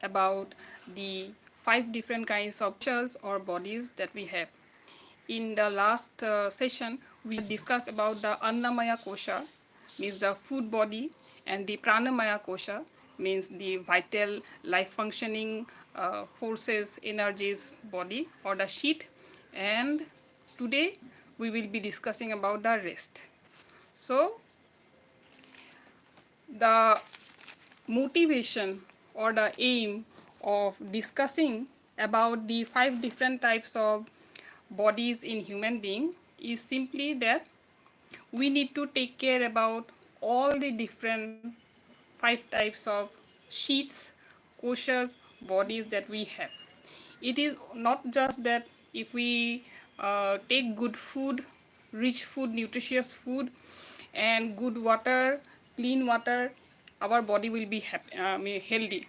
about the 5 different kinds of koshas or bodies that we have. In the last session, we discussed about the Annamaya Kosha, means the food body, and the Pranamaya Kosha, means the vital life functioning forces, energies body or the sheath. And today we will be discussing about the rest. So the motivation or the aim of discussing about the 5 different types of bodies in human being is simply that we need to take care about all the different 5 types of sheets, koshas, bodies that we have. It is not just that if we take good food, rich food, nutritious food, and good water, clean water, our body will be healthy.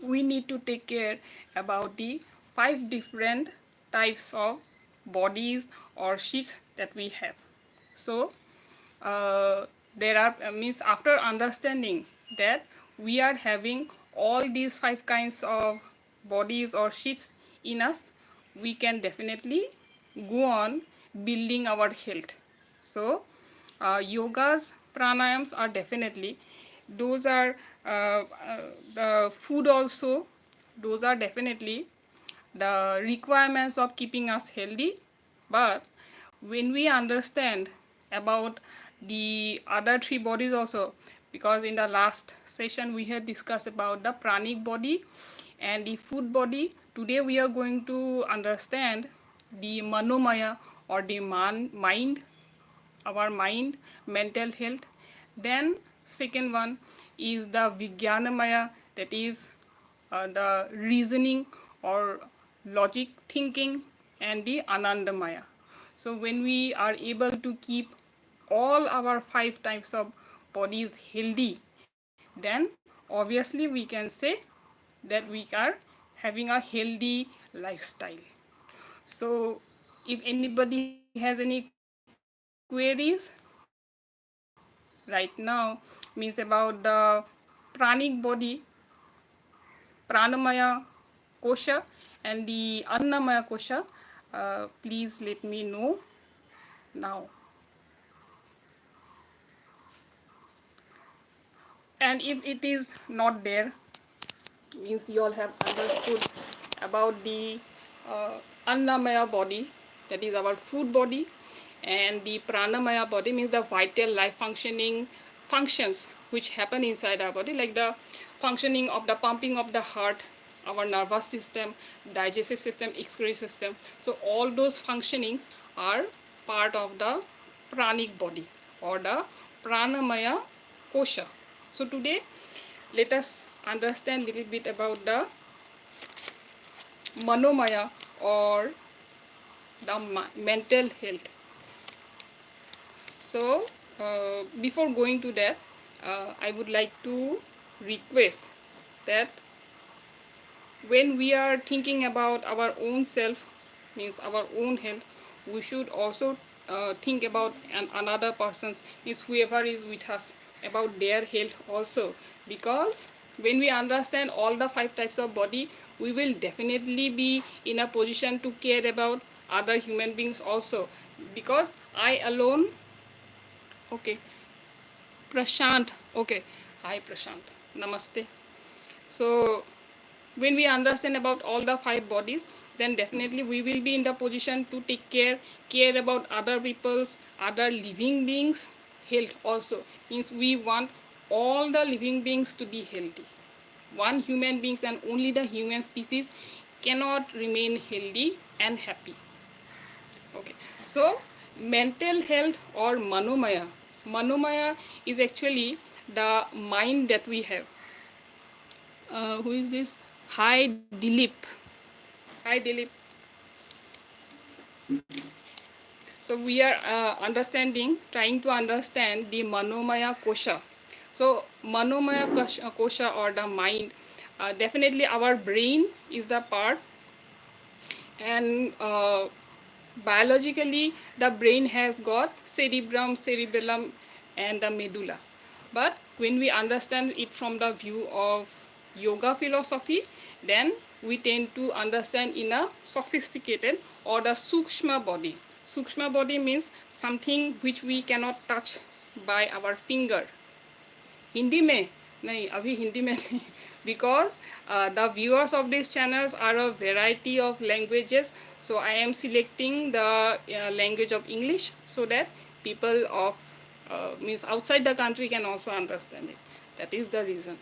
We need to take care about the 5 different types of bodies or sheets that we have. So there are means after understanding that we are having all these 5 kinds of bodies or sheets in us, we can definitely go on building our health. So yogas, pranayams are definitely, those are the food also, those are definitely the requirements of keeping us healthy. But when we understand about the other 3 bodies also, because in the last session we had discussed about the pranic body and the food body, today we are going to understand the manomaya or the mind, our mind, mental health. Then second one is the Vijnanamaya, that is the reasoning or logic thinking, and the Anandamaya. So when we are able to keep all our 5 types of bodies healthy, then obviously we can say that we are having a healthy lifestyle. So if anybody has any queries right now, means about the pranic body, pranamaya kosha, and the annamaya kosha, please let me know now. And if it is not there, means you all have understood about the annamaya body, that is our food body, and the pranamaya body means the vital life functioning functions which happen inside our body, like the functioning of the pumping of the heart, our nervous system, digestive system, excretory system. So all those functionings are part of the pranic body or the pranamaya kosha. So today let us understand a little bit about the manomaya or the mental health. So before going to that, I would like to request that when we are thinking about our own self, means our own health, we should also think about another person's, means whoever is with us, about their health also. Because when we understand all the 5 types of body, we will definitely be in a position to care about other human beings also. Because I alone, okay, Prashant, okay, hi Prashant, namaste. So when we understand about all the 5 bodies, then definitely we will be in the position to take care about other people's, other living beings health also. Means we want all the living beings to be healthy. One human beings and only the human species cannot remain healthy and happy. Okay, so mental health or manomaya is actually the mind that we have. Who is this? Hi Dilip. Hi Dilip. So we are trying to understand the Manomaya Kosha. So Manomaya Kosha or the mind, definitely our brain is the part, and biologically the brain has got cerebrum, cerebellum, and the medulla. But when we understand it from the view of yoga philosophy, then we tend to understand in a sophisticated or the sukshma body. Sukshma body means something which we cannot touch by our finger. Hindi में नहीं, अभी हिंदी में नहीं, because the viewers of these channels are a variety of languages, so I am selecting the language of English so that people of means outside the country can also understand it. That is the reason.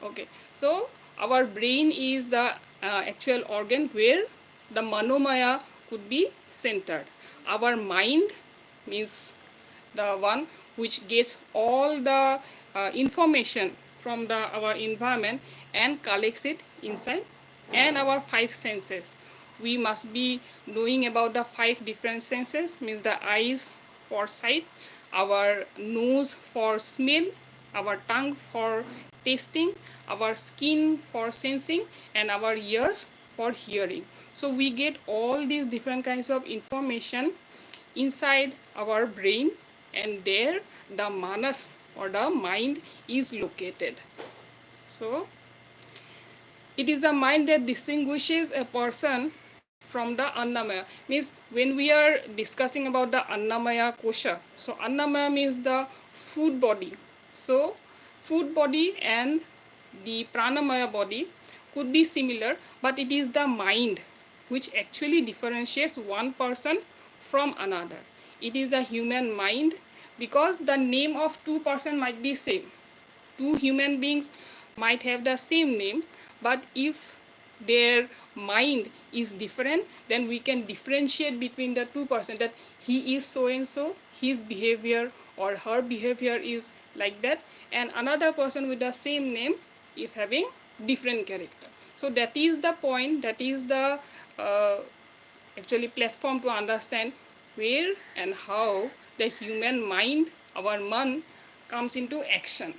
Okay, so our brain is the actual organ where the Manomaya could be centered. Our mind means the one which gets all the information from our environment and collects it inside, and our five senses. We must be knowing about the five different senses, means the eyes for sight, our nose for smell, our tongue for tasting, our skin for sensing, and our ears for hearing. So we get all these different kinds of information inside our brain, and there the manas or the mind is located. So it is a mind that distinguishes a person from the Annamaya. Means when we are discussing about the Annamaya Kosha, so Annamaya means the food body. So food body and the Pranamaya body could be similar, but it is the mind which actually differentiates one person from another. It is a human mind, because the name of two persons might be same. Two human beings might have the same name, but if their mind is different, then we can differentiate between the two persons, that he is so and so, his behavior or her behavior is like that, and another person with the same name is having different character. So that is the point, that is the actually platform to understand where and how the human mind, our man, comes into action.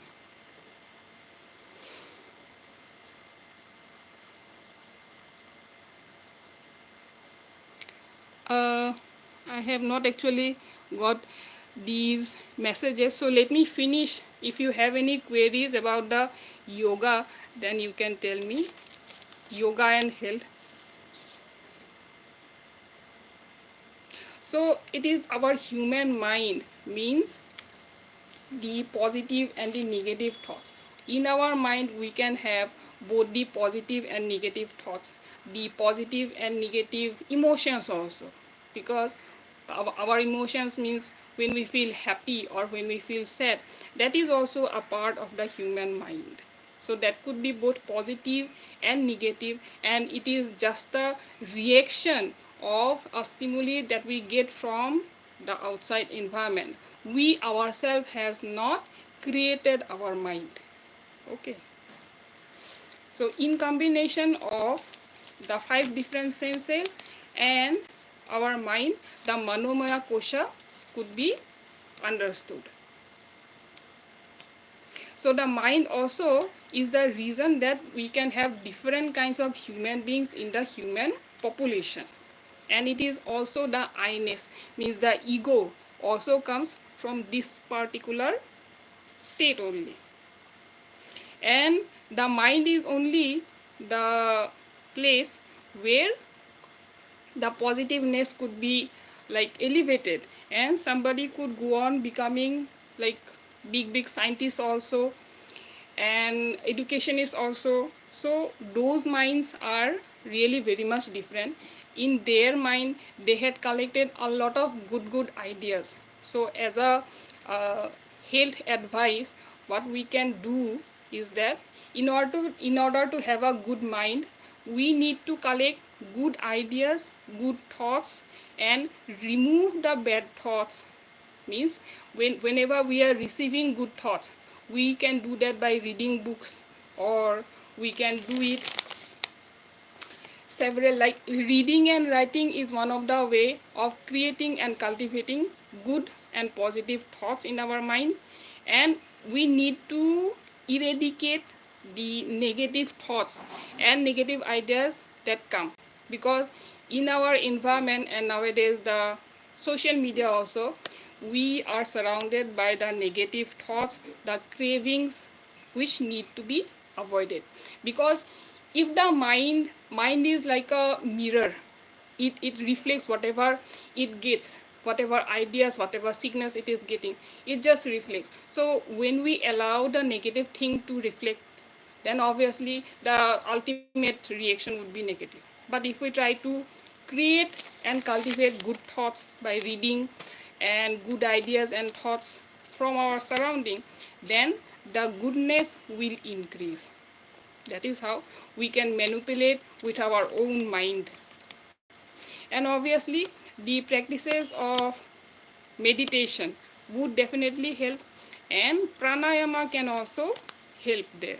I have not actually got these messages, so let me finish. If you have any queries about the yoga, then you can tell me. Yoga and health. So it is our human mind, means the positive and the negative thoughts. In our mind we can have both the positive and negative thoughts, the positive and negative emotions also, because our emotions means when we feel happy or when we feel sad, that is also a part of the human mind. So that could be both positive and negative, and it is just a reaction of a stimuli that we get from the outside environment. We ourselves has not created our mind. Okay, so in combination of the five different senses and our mind, the Manomaya Kosha could be understood. So the mind also is the reason that we can have different kinds of human beings in the human population. And it is also the I-ness, means the ego also comes from this particular state only. And the mind is only the place where the positiveness could be like elevated, and somebody could go on becoming like big scientists also, and education is also. So those minds are really very much different. In their mind they had collected a lot of good ideas. So as a health advice, what we can do is that in order to have a good mind, we need to collect good ideas, good thoughts, and remove the bad thoughts. Means whenever we are receiving good thoughts, we can do that by reading books, or we can do it several, like reading and writing is one of the way of creating and cultivating good and positive thoughts in our mind. And we need to eradicate the negative thoughts and negative ideas that come, because in our environment and nowadays the social media also, we are surrounded by the negative thoughts, the cravings which need to be avoided. Because if the mind is like a mirror, it reflects whatever it gets, whatever ideas, whatever signals it is getting, it just reflects. So when we allow the negative thing to reflect, then obviously the ultimate reaction would be negative. But if we try to create and cultivate good thoughts by reading and good ideas and thoughts from our surrounding, then the goodness will increase. That is how we can manipulate with our own mind. And obviously the practices of meditation would definitely help, and pranayama can also help there.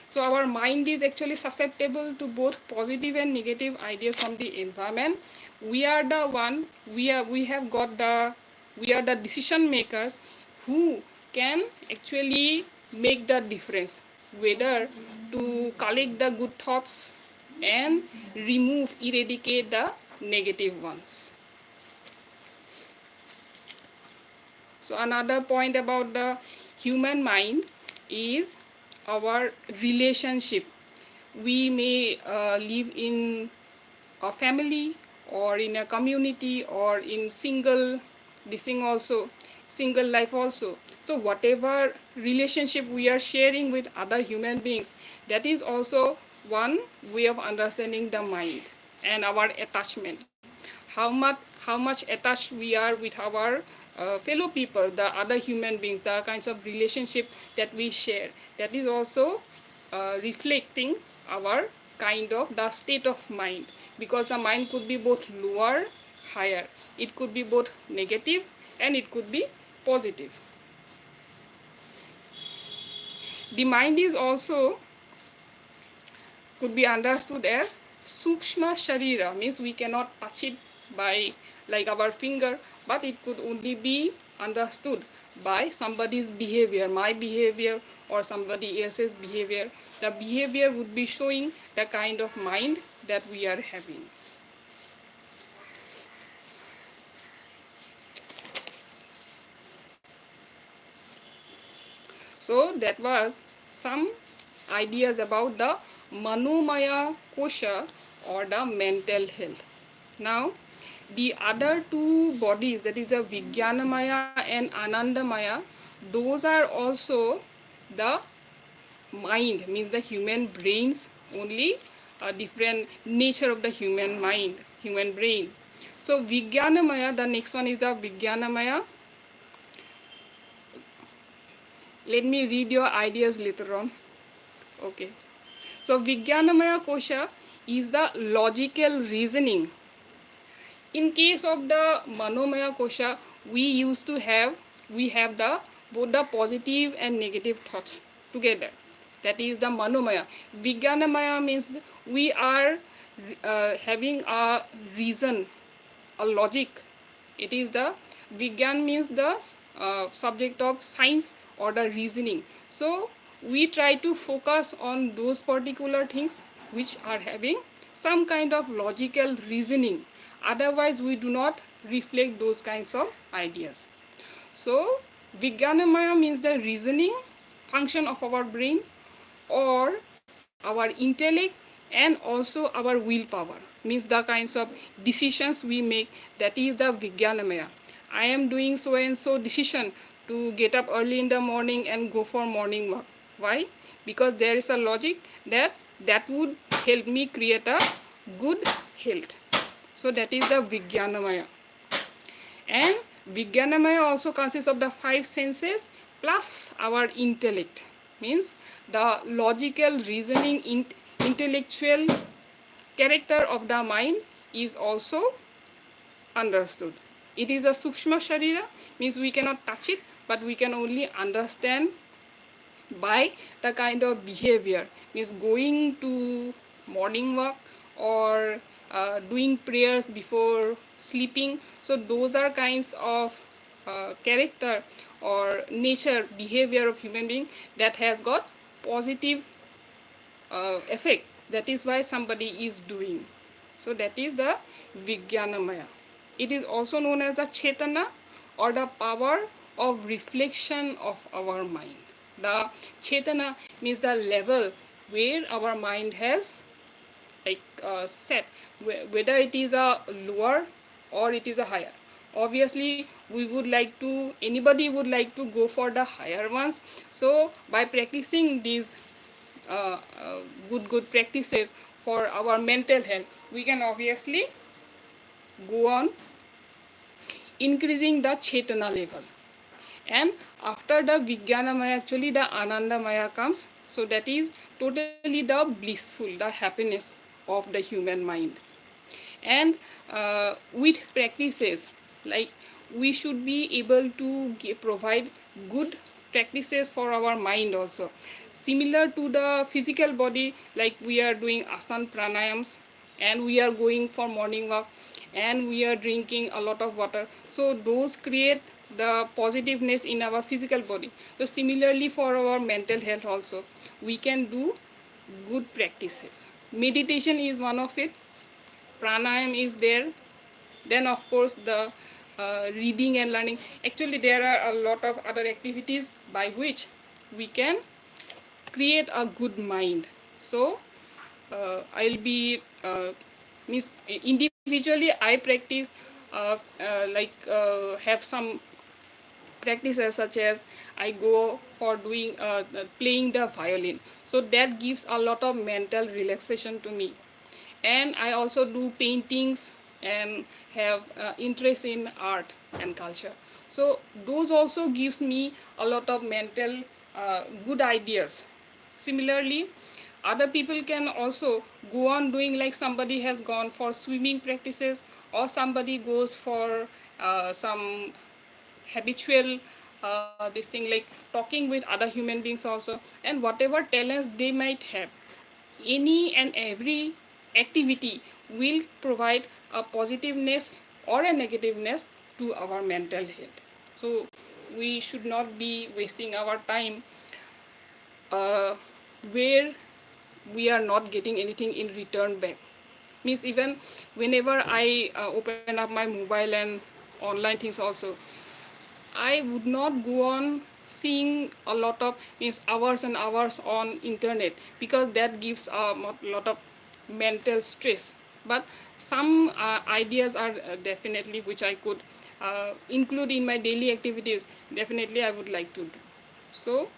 So our mind is actually susceptible to both positive and negative ideas from the environment. We are the one, we are the decision makers who can actually make the difference, whether to collect the good thoughts and eradicate the negative ones. So another point about the human mind is our relationship. We may live in a family or in a community or in single life also. So whatever relationship we are sharing with other human beings, that is also one way of understanding the mind and our attachment. How much attached we are with our fellow people, the other human beings, the kinds of relationship that we share, that is also reflecting our kind of the state of mind. Because the mind could be both lower, higher, it could be both negative and it could be positive. The mind is also could be understood as sukshma sharira, means we cannot touch it by like our finger, but it could only be understood by somebody's behavior, my behavior or somebody else's behavior. The behavior would be showing the kind of mind that we are having. So that was some ideas about the Manomaya Kosha or the mental health. Now, the other two bodies, that is the Vijnanamaya and Anandamaya, those are also the mind, means the human brains, only a different nature of the human mind, human brain. So Vijnanamaya, the next one is the Vijnanamaya. Let me read your ideas later on. Okay. So Vijnanamaya Kosha is the logical reasoning. In case of the Manomaya Kosha, we have the both the positive and negative thoughts together. That is the Manomaya. Vijnanamaya means we are having a reason, a logic. It is the Vigyan means the subject of science or the reasoning. So we try to focus on those particular things which are having some kind of logical reasoning. Otherwise, we do not reflect those kinds of ideas. So Vijnanamaya means the reasoning function of our brain or our intellect and also our willpower, means the kinds of decisions we make, that is the Vijnanamaya. I am doing so and so decision to get up early in the morning and go for morning walk. Why? Because there is a logic that would help me create a good health. So that is the Vijnanamaya. And Vijnanamaya also consists of the five senses plus our intellect, means the logical reasoning intellectual character of the mind is also understood. It is a sukshma sharira, means we cannot touch it, but we can only understand by the kind of behavior, means going to morning walk or doing prayers before sleeping. So those are kinds of character or nature behavior of human being that has got positive effect. That is why somebody is doing. So that is the Vijnanamaya. It is also known as the Chetana or the power of reflection of our mind. The chetana means the level where our mind has set, whether it is a lower or it is a higher. Obviously we would like to, anybody would like to go for the higher ones. So by practicing these good practices for our mental health, we can obviously go on increasing the chetana level. And after the Vijnanamaya, actually the Anandamaya comes. So that is totally the blissful, the happiness of the human mind. And with practices, like we should be able to provide good practices for our mind also. Similar to the physical body, like we are doing asan pranayams, and we are going for morning walk, and we are drinking a lot of water. So those create the positiveness in our physical body. So similarly for our mental health also, we can do good practices. Meditation is one of it, pranayam is there, then of course the reading and learning. Actually there are a lot of other activities by which we can create a good mind. So I'll be means individually I practice have some practices such as I go for doing playing the violin. So that gives a lot of mental relaxation to me. And I also do paintings and have interest in art and culture. So those also gives me a lot of mental good ideas. Similarly, other people can also go on doing, like somebody has gone for swimming practices, or somebody goes for some habitual this thing like talking with other human beings also, and whatever talents they might have, any and every activity will provide a positiveness or a negativeness to our mental health. So we should not be wasting our time uh, where we are not getting anything in return back. Means even whenever I open up my mobile and online things also, I would not go on seeing a lot of means hours and hours on internet, because that gives a lot of mental stress. But some ideas are definitely which I could include in my daily activities. Definitely I would like to do. So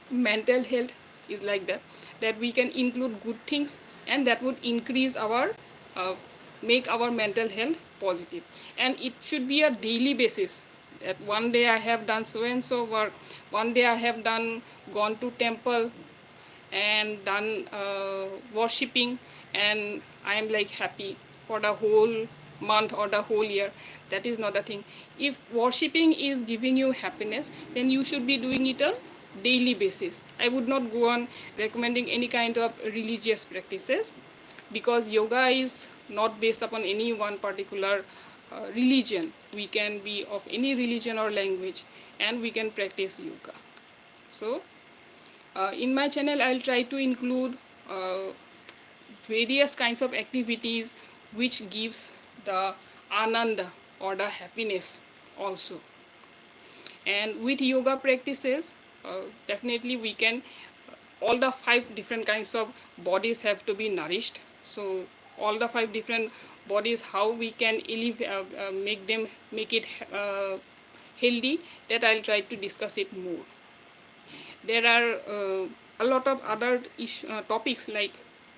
mental health is like that, that we can include good things, and that would increase our uh, make our mental health positive. And it should be a daily basis, that one day I have done so and so work, one day I have done gone to temple and done worshipping, and I am like happy for the whole month or the whole year. That is not a thing. If worshipping is giving you happiness, then you should be doing it on daily basis. I would not go on recommending any kind of religious practices, because yoga is not based upon any one particular religion. We can be of any religion or language, and we can practice yoga. So in my channel I'll try to include various kinds of activities which gives the ananda or the happiness also. And with yoga practices, definitely we can, all the 5 different kinds of bodies have to be nourished. So all the 5 different bodies, how we can make it healthy, that I'll try to discuss it more. There are a lot of other topics like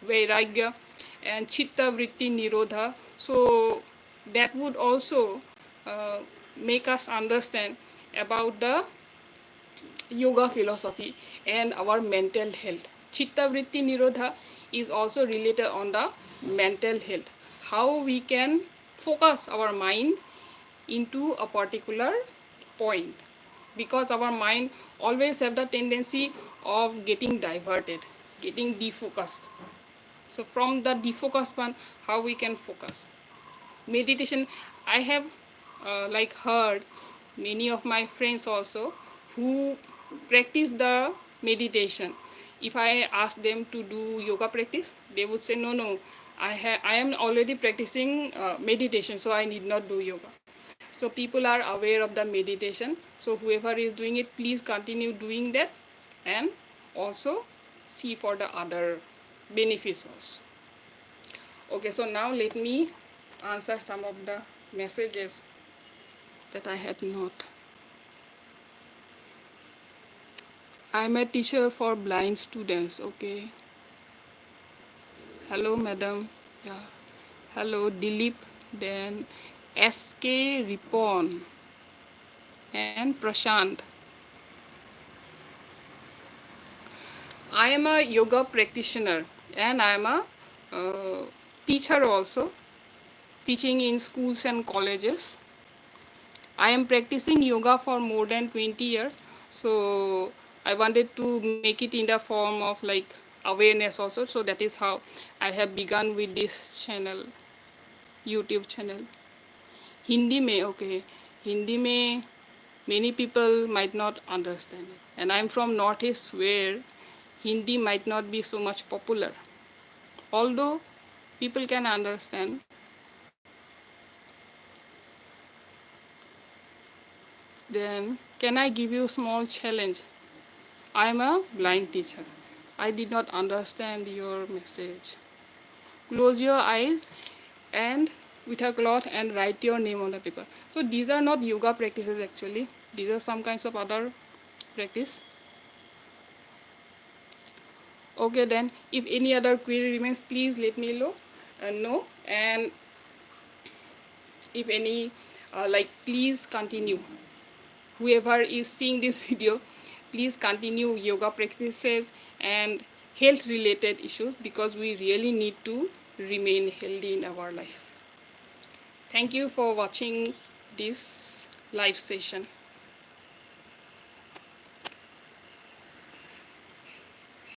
vairagya and chitta vritti nirodha. So that would also uh, make us understand about the yoga philosophy and our mental health. Chitta vritti nirodha is also related on the mental health, how we can focus our mind into a particular point, because our mind always have the tendency of getting diverted, getting defocused. So from the defocused one, how we can focus. Meditation, I have heard many of my friends also who practice the meditation. If I ask them to do yoga practice, they would say no, I am already practicing meditation, so I need not do yoga. So people are aware of the meditation. So whoever is doing it, please continue doing that, and also see for the other benefits also. Okay, so now let me answer some of the messages that I had not. I'm a teacher for blind students. Okay. Hello, madam. Yeah. Hello, Dilip. Then SK Ripon and Prashant. I am a yoga practitioner and I am a teacher also, teaching in schools and colleges. I am practicing yoga for more than 20 years, so I wanted to make it in the form of like awareness also. So that is how I have begun with this channel, YouTube channel. Hindi में okay, Hindi में many people might not understand it, and I'm from Northeast where Hindi might not be so much popular. Although people can understand, then can I give you a small challenge? I am a blind teacher. I did not understand your message. Close your eyes and with a cloth and write your name on the paper. So these are not yoga practices actually. These are some kinds of other practice. Okay, then if any other query remains, please let me know. And if any, please continue. Whoever is seeing this video, please continue yoga practices and health related issues, because we really need to remain healthy in our life. Thank you for watching this live session.